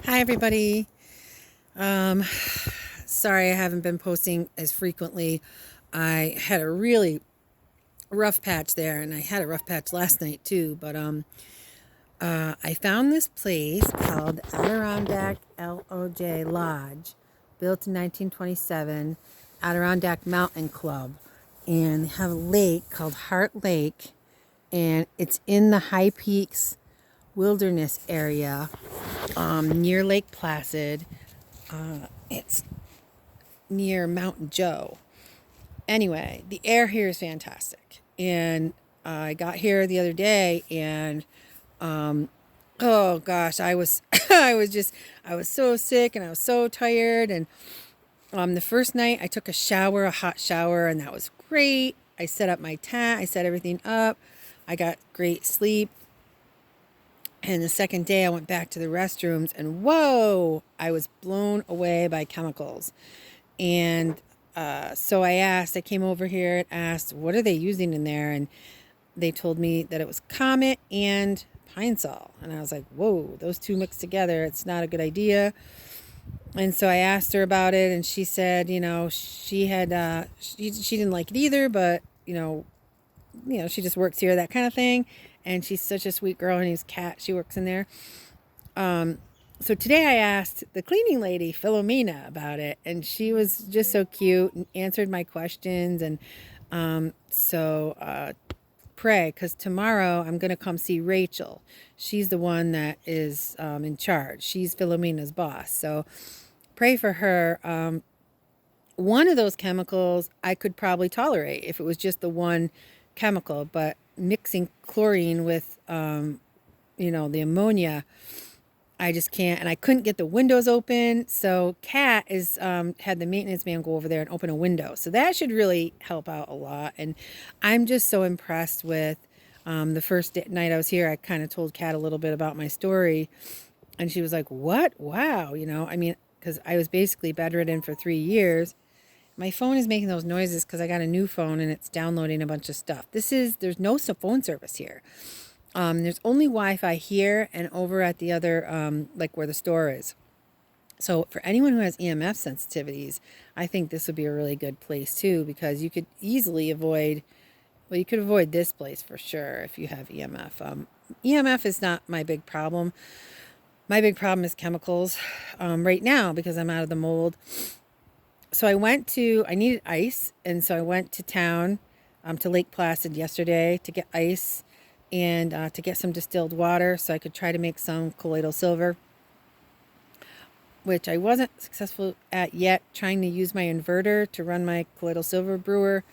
Hi, everybody. Um, Sorry I haven't been posting as frequently. I had a really rough patch there, and I had a rough patch last night too. But I found this place called Adirondack Loj, built in 1927, Adirondack Mountain Club, and they have a lake called Heart Lake, and it's in the High Peaks Wilderness area near Lake Placid. It's near Mount Joe. Anyway, the air here is fantastic. And I got here the other day and oh gosh, I was I was so sick and I was so tired and the first night I took a hot shower, and that was great. I set up my tent, I set everything up. I got great sleep. And the second day I went back to the restrooms and whoa, I was blown away by chemicals. And so I came over here and asked, what are they using in there? And they told me that it was Comet and Pine Sol. And I was like, whoa, those two mixed together, it's not a good idea. And so I asked her about it, and she said, she didn't like it either, but she just works here, that kind of thing. And she's such a sweet girl, and he's Cat. She works in there. So today I asked the cleaning lady, Philomena, about it, and she was just so cute and answered my questions. And pray, because tomorrow I'm going to come see Rachel. She's the one that is in charge. She's Philomena's boss. So pray for her. One of those chemicals I could probably tolerate if it was just the one chemical, but mixing chlorine with, the ammonia, I just can't, and I couldn't get the windows open. So Kat is had the maintenance man go over there and open a window. So that should really help out a lot. And I'm just so impressed with the night I was here. I kind of told Kat a little bit about my story, and she was like, "What? Wow!" Because I was basically bedridden for 3 years. My phone is making those noises because I got a new phone and it's downloading a bunch of stuff. There's no phone service here. There's only Wi-Fi here and over at the other, like where the store is. So for anyone who has EMF sensitivities, I think this would be a really good place too, because you could easily avoid, well, you could avoid this place for sure if you have EMF. EMF is not my big problem. My big problem is chemicals right now because I'm out of the mold. So I needed ice, and so I went to town to Lake Placid yesterday to get ice and to get some distilled water so I could try to make some colloidal silver, which I wasn't successful at yet, trying to use my inverter to run my colloidal silver brewer.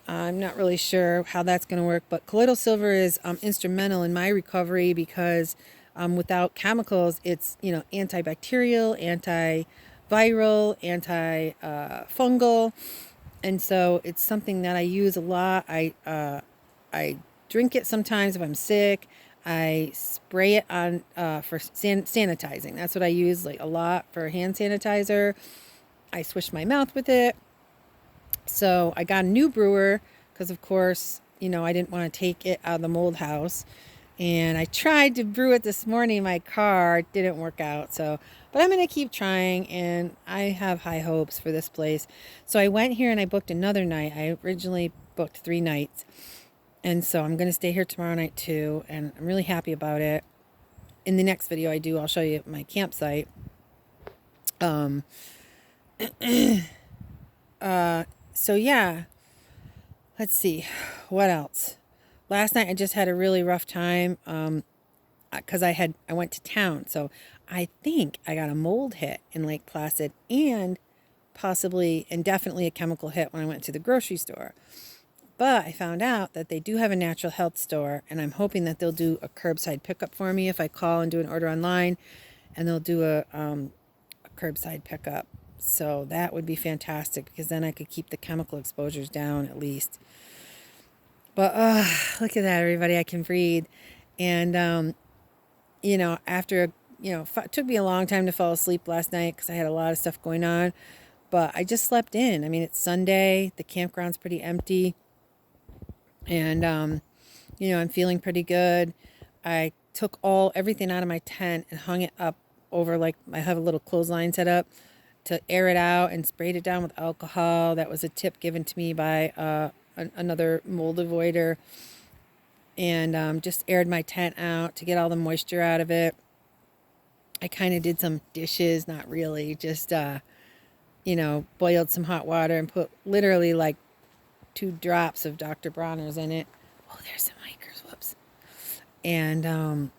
I'm not really sure how that's going to work, but colloidal silver is instrumental in my recovery because without chemicals, it's, antibacterial, antiviral, anti-fungal. And so it's something that I use a lot. I drink it sometimes if I'm sick. I spray it on for sanitizing. That's what I use like a lot for hand sanitizer. I swish my mouth with it. So I got a new brewer because, of course, I didn't want to take it out of the mold house. And I tried to brew it this morning in my car. It didn't work out. But I'm going to keep trying, and I have high hopes for this place. So I went here and I booked another night. I originally booked 3 nights. And so I'm going to stay here tomorrow night too, and I'm really happy about it. In the next video I'll show you my campsite. So yeah, let's see, what else? Last night I just had a really rough time because I went to town, so I think I got a mold hit in Lake Placid and possibly and definitely a chemical hit when I went to the grocery store. But I found out that they do have a natural health store, and I'm hoping that they'll do a curbside pickup for me if I call and do an order online, and they'll do a curbside pickup. So that would be fantastic because then I could keep the chemical exposures down at least. But look at that, everybody! I can breathe, and after it took me a long time to fall asleep last night because I had a lot of stuff going on, but I just slept in. I mean, it's Sunday. The campground's pretty empty. And, I'm feeling pretty good. I took everything out of my tent and hung it up over, like, I have a little clothesline set up to air it out, and sprayed it down with alcohol. That was a tip given to me by another mold avoider. And just aired my tent out to get all the moisture out of it. I kind of did some dishes, not really, just, boiled some hot water and put literally like 2 drops of Dr. Bronner's in it. Oh, there's some hikers, whoops. And,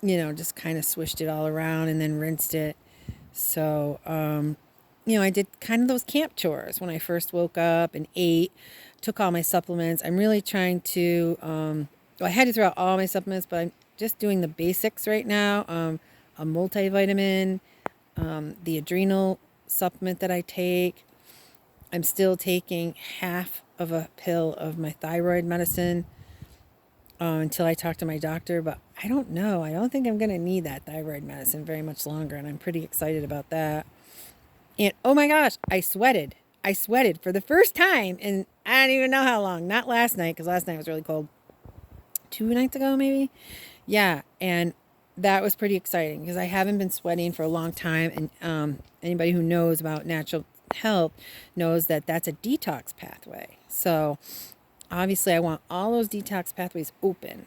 just kind of swished it all around and then rinsed it. So, I did kind of those camp chores when I first woke up and ate, took all my supplements. I'm really trying to, I had to throw out all my supplements, but I'm just doing the basics right now. A multivitamin, the adrenal supplement that I take. I'm still taking half of a pill of my thyroid medicine until I talk to my doctor, but I don't know. I don't think I'm going to need that thyroid medicine very much longer, and I'm pretty excited about that. And oh my gosh, I sweated. I sweated for the first time, and I don't even know how long. Not last night, because last night was really cold. 2 nights ago, maybe? Yeah, and that was pretty exciting because I haven't been sweating for a long time. And anybody who knows about natural health knows that that's a detox pathway. So obviously I want all those detox pathways open.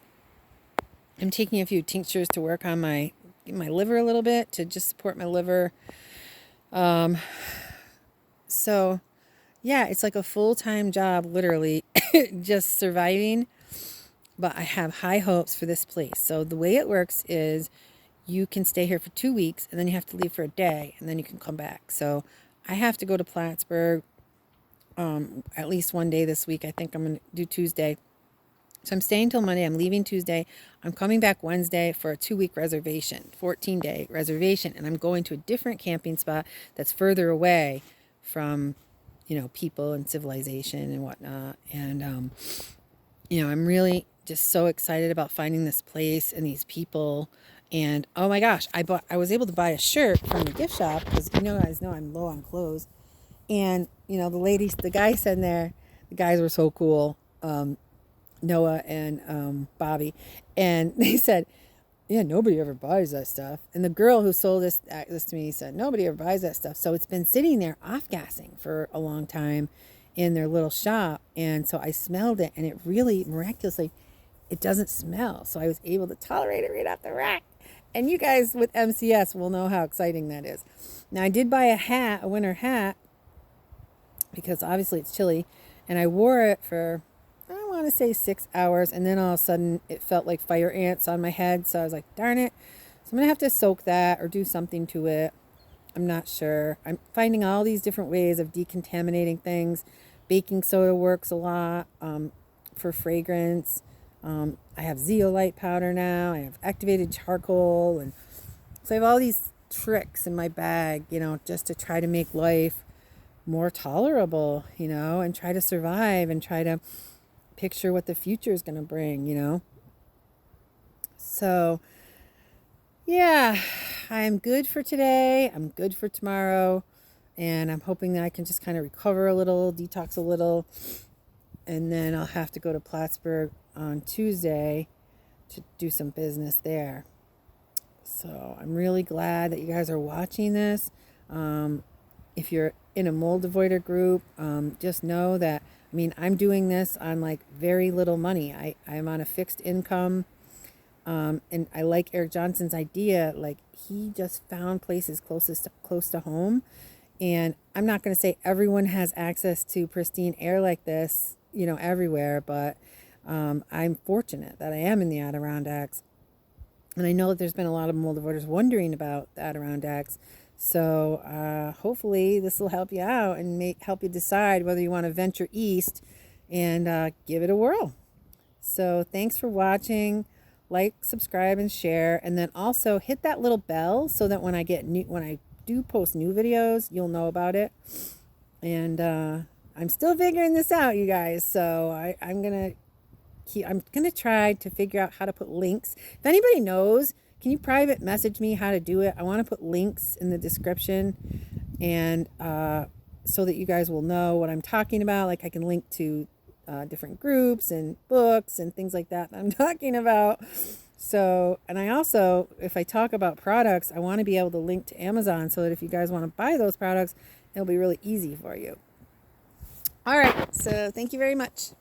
I'm taking a few tinctures to work on my liver a little bit, to just support my liver. So yeah, it's like a full-time job, literally, just surviving. But I have high hopes for this place. So the way it works is you can stay here for 2 weeks, and then you have to leave for a day, and then you can come back. So I have to go to Plattsburgh at least one day this week. I think I'm going to do Tuesday. So I'm staying till Monday. I'm leaving Tuesday. I'm coming back Wednesday for a 2-week reservation, 14-day reservation. And I'm going to a different camping spot that's further away from, people and civilization and whatnot. And, I'm really just so excited about finding this place and these people. And oh my gosh, I was able to buy a shirt from the gift shop because guys know I'm low on clothes. And the guy said in there, the guys were so cool, Noah and Bobby, and they said, yeah, nobody ever buys that stuff. And the girl who sold this to me said, nobody ever buys that stuff. So it's been sitting there off-gassing for a long time in their little shop. And so I smelled it, and it really miraculously, it doesn't smell. So I was able to tolerate it right off the rack. And you guys with MCS will know how exciting that is. Now I did buy a winter hat, because obviously it's chilly, and I wore it for, I want to say 6 hours, and then all of a sudden it felt like fire ants on my head. So I was like, darn it. So I'm going to have to soak that or do something to it. I'm not sure. I'm finding all these different ways of decontaminating things. Baking soda works a lot for fragrance. I have zeolite powder now. I have activated charcoal. And so I have all these tricks in my bag, just to try to make life more tolerable, and try to survive and try to picture what the future is going to bring, So, yeah, I'm good for today. I'm good for tomorrow. And I'm hoping that I can just kind of recover a little, detox a little. And then I'll have to go to Plattsburgh on Tuesday to do some business there. So I'm really glad that you guys are watching this. If you're in a mold avoider group, just know that, I'm doing this on like very little money. I'm on a fixed income. And I like Eric Johnson's idea. Like, he just found places close to home. And I'm not going to say everyone has access to pristine air like this, everywhere, but I'm fortunate that I am in the Adirondacks. And I know that there's been a lot of mold avoiders wondering about the Adirondacks. So hopefully this will help you out and help you decide whether you want to venture east and give it a whirl. So thanks for watching. Like, subscribe, and share. And then also hit that little bell so that when I do post new videos, you'll know about it. And I'm still figuring this out, you guys. So I'm gonna try to figure out how to put links. If anybody knows, can you private message me how to do it? I want to put links in the description, and so that you guys will know what I'm talking about. Like, I can link to different groups and books and things like that I'm talking about. So, and I also, if I talk about products, I want to be able to link to Amazon so that if you guys want to buy those products, it'll be really easy for you. All right. So thank you very much.